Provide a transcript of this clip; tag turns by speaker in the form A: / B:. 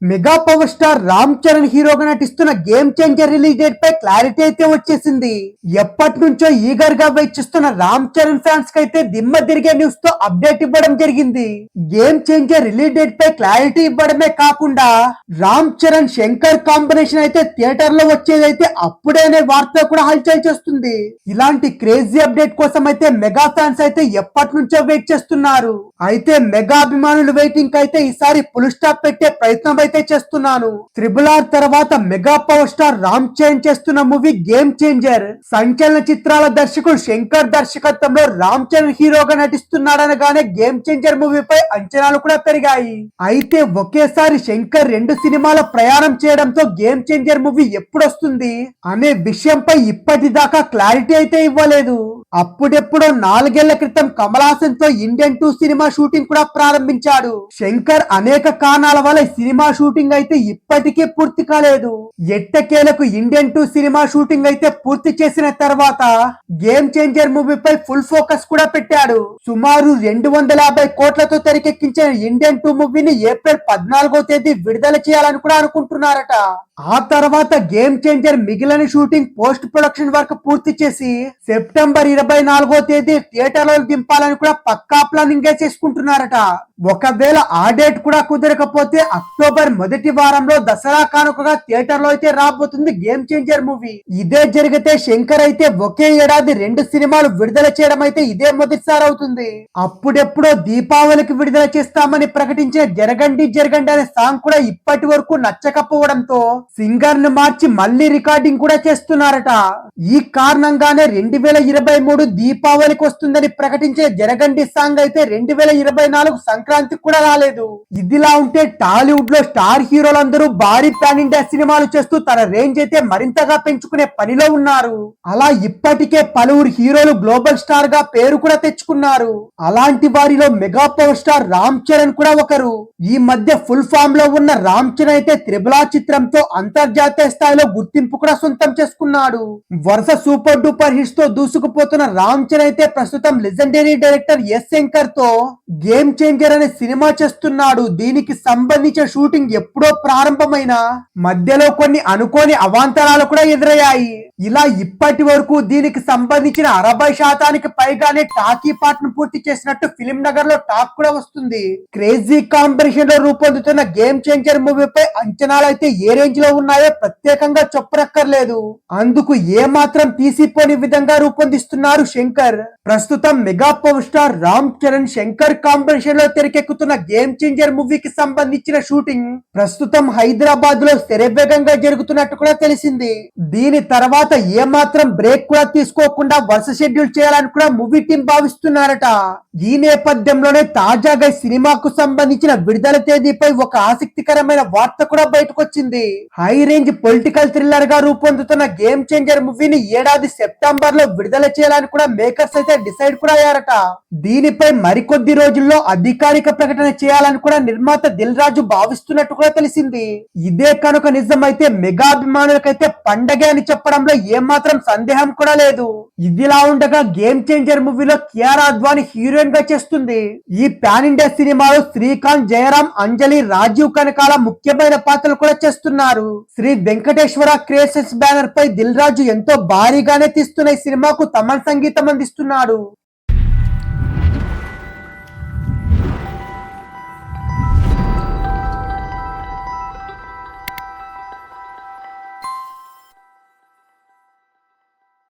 A: Mega power star Ram Charan హీరోగా నటిస్తున్న game changer release date పై clarity అయితే వచ్చేసింది. ఎప్పటి నుంచో ఈగర్ గా వెయిట్ చేస్తున్న రామ్ చరణ్ ఫ్యాన్స్ కి అయితే దిమ్మ తిరిగే న్యూస్ తో అప్డేట్ ఇవ్వడం జరిగింది. గేమ్ చేంజర్ రిలీజ్ డేట్ పై క్లారిటీ ఇవ్వడమే కాకుండా రామ్ చరణ్ శంకర్ కాంబినేషన్ అయితే థియేటర్ లో వచ్చేదైతే అప్పుడే అనే వార్త కూడా హల్చల్ చేస్తుంది. ఇలాంటి క్రేజీ అప్డేట్ కోసం అయితే మెగా ఫ్యాన్స్ అయితే ఎప్పటి నుంచో వెయిట్ చేస్తున్నారు. అయితే మెగా అభిమానులు వెయిటింగ్ అయితే ఈసారి ఫుల్ స్టాప్ పెట్టే ప్రయత్నం అయితే చేస్తున్నాను. RRR తర్వాత mega power star Ram Charan చేస్తున్న మూవీ గేమ్ చేంజర్. సంచలన చిత్రాల దర్శకుడు శంకర్ దర్శకత్వంలో రామ్ చరణ్ హీరోగా నటిస్తున్నాడనగానే గేమ్ చేంజర్ మూవీపై అంచనాలు కూడా పెరిగాయి. అయితే ఒకేసారి శంకర్ 2 సినిమాల ప్రయాణం చేయడంతో గేమ్ చేంజర్ మూవీ ఎప్పుడొస్తుంది అనే విషయంపై ఇప్పటిదాకా క్లారిటీ అయితే ఇవ్వలేదు. అప్పుడెప్పుడో 4 ఏళ్ల క్రితం కమల్ హాసన్ తో ఇండియన్ 2 సినిమా షూటింగ్ కూడా ప్రారంభించాడు శంకర్. అనేక కారణాల వల్ల సినిమా షూటింగ్ అయితే ఇప్పటికే పూర్తి కాలేదు. ఎట్టకేలకు ఇండియన్ 2 సినిమా షూటింగ్ అయితే పూర్తి చేసిన తర్వాత గేమ్ చేంజర్ మూవీపై ఫుల్ ఫోకస్ కూడా పెట్టాడు. సుమారు 250 కోట్లతో తెరకెక్కించిన ఇండియన్ 2 మూవీని ఏప్రిల్ 14వ తేదీ విడుదల చేయాలని కూడా అనుకుంటున్నారట. ఆ తర్వాత గేమ్ చేంజర్ మిగిలిన షూటింగ్ పోస్ట్ ప్రొడక్షన్ వర్క్ పూర్తి చేసి సెప్టెంబర్ 24వ తేదీ థియేటర్లో దింపాలని కూడా పక్కా ప్లానింగ్ చేసుకుంటున్నారట. ఒకవేళ ఆ డేట్ కూడా కుదరకపోతే అక్టోబర్ మొదటి వారంలో దసరా కానుకగా థియేటర్ లో అయితే రాబోతుంది గేమ్ చేంజర్ మూవీ. ఇదే జరిగితే శంకర్ అయితే ఒకే ఏడాది 2 సినిమాలు విడుదల చేయడం అయితే ఇదే మొదటిసారి అవుతుంది. అప్పుడెప్పుడో దీపావళికి విడుదల చేస్తామని ప్రకటించిన జరగండి జరగండి అనే సాంగ్ కూడా ఇప్పటి వరకు నచ్చకపోవడంతో సింగర్ ను మార్చి మళ్లీ రికార్డింగ్ కూడా చేస్తున్నారట. ఈ కారణంగానే 2023 దీపావళికి వస్తుందని ప్రకటించిన జరగండి సాంగ్ అయితే 2024 సంక్రాంతికి కూడా రాలేదు. ఇదిలా ఉంటే టాలీవుడ్ లో స్టార్ హీరోలందరూ భారీ పాన్ ఇండియా సినిమాలు చేస్తూ తన రేంజ్ అయితే మరింతగా పెంచుకునే పనిలో ఉన్నారు. అలా ఇప్పటికే పలువురు హీరోలు గ్లోబల్ స్టార్ గా పేరు కూడా తెచ్చుకున్నారు. అలాంటి వారిలో mega power star Ram Charan కూడా ఒకరు. ఈ మధ్య ఫుల్ ఫామ్ లో ఉన్న రామ్ చరణ్ అయితే RRR చిత్రంతో అంతర్జాతీయ స్థాయిలో గుర్తింపు కూడా సొంతం చేసుకున్నాడు. వరుస సూపర్ డూపర్ హిట్స్ తో దూసుకుపోతున్న రామ్ చరణ్ అయితే ప్రస్తుతం లెజెండరీ డైరెక్టర్ శంకర్ తో గేమ్ చేంజర్ అనే సినిమా చేస్తున్నాడు. దీనికి సంబంధించిన షూటింగ్ ఎప్పుడో ప్రారంభమైన మధ్యలో కొన్ని అనుకోని అవాంతరాలు కూడా ఎదురయ్యాయి. ఇలా ఇప్పటి వరకు దీనికి సంబంధించిన 60% పైగానే టాకీ పార్ట్ ను పూర్తి చేసినట్టు ఫిలిం నగర్ లో టాక్ కూడా వస్తుంది. క్రేజీ కాంబినేషన్ లో రూపొందుతున్న గేమ్ చేంజర్ మూవీపై అంచనాలు అయితే ఏ రేంజ్ లో ఉన్నాయో ప్రత్యేకంగా చెప్పనక్కర్లేదు. అందుకు ఏ మాత్రం తీసిపోని విధంగా రూపొందిస్తున్నారు శంకర్. ప్రస్తుతం mega power star Ram Charan Shankar combination లో తెరకెక్కుతున్న గేమ్ చేంజర్ మూవీకి సంబంధించిన షూటింగ్ ప్రస్తుతం హైదరాబాద్ లో శరవేగంగా జరుగుతున్నట్టు కూడా తెలిసింది. దీని తర్వాత ఏ మాత్రం బ్రేక్ కూడా తీసుకోకుండా వరుస షెడ్యూల్ చేయాలని కూడా మూవీ టీం భావిస్తున్నారట. ఈ నేపథ్యంలోనే తాజాగా సినిమాకు సంబంధించిన విడుదల తేదీపై ఒక ఆసక్తికరమైన వార్త కూడా బయటకు వచ్చింది. హై రేంజ్ పొలిటికల్ థ్రిల్లర్ గా రూపొందుతున్న గేమ్ చేంజర్ మూవీని ఏడాది సెప్టెంబర్ లో విడుదల చేయాలని కూడా మేకర్స్ అయితే డిసైడ్ కూడా అయ్యారట. దీనిపై మరికొద్ది రోజుల్లో అధికారిక ప్రకటన చేయాలని కూడా నిర్మాత దిల్ రాజు భావిస్తున్నట్టు కూడా తెలిసింది. ఇదే కనుక నిజమైతే మెగా అభిమానులకైతే పండగే అని చెప్పడంలో ఏమాత్రం సందేహం కూడా లేదు. ఇదిలా ఉండగా గేమ్ చేంజర్ మూవీలో కియారా అద్వానీ హీరోయిన్ గా చేస్తుంది. ఈ పాన్ ఇండియా సినిమాలో శ్రీకాంత్, జయరాం, అంజలి, రాజీవ్ కనకాల ముఖ్యమైన పాత్రలు కూడా చేస్తున్నారు. శ్రీ వెంకటేశ్వర క్రియేషన్స్ బ్యానర్ పై దిల్ రాజు ఎంతో భారీగానే తీస్తున్న ఈ సినిమాకు తమన్ సంగీతం అందిస్తున్నాడు.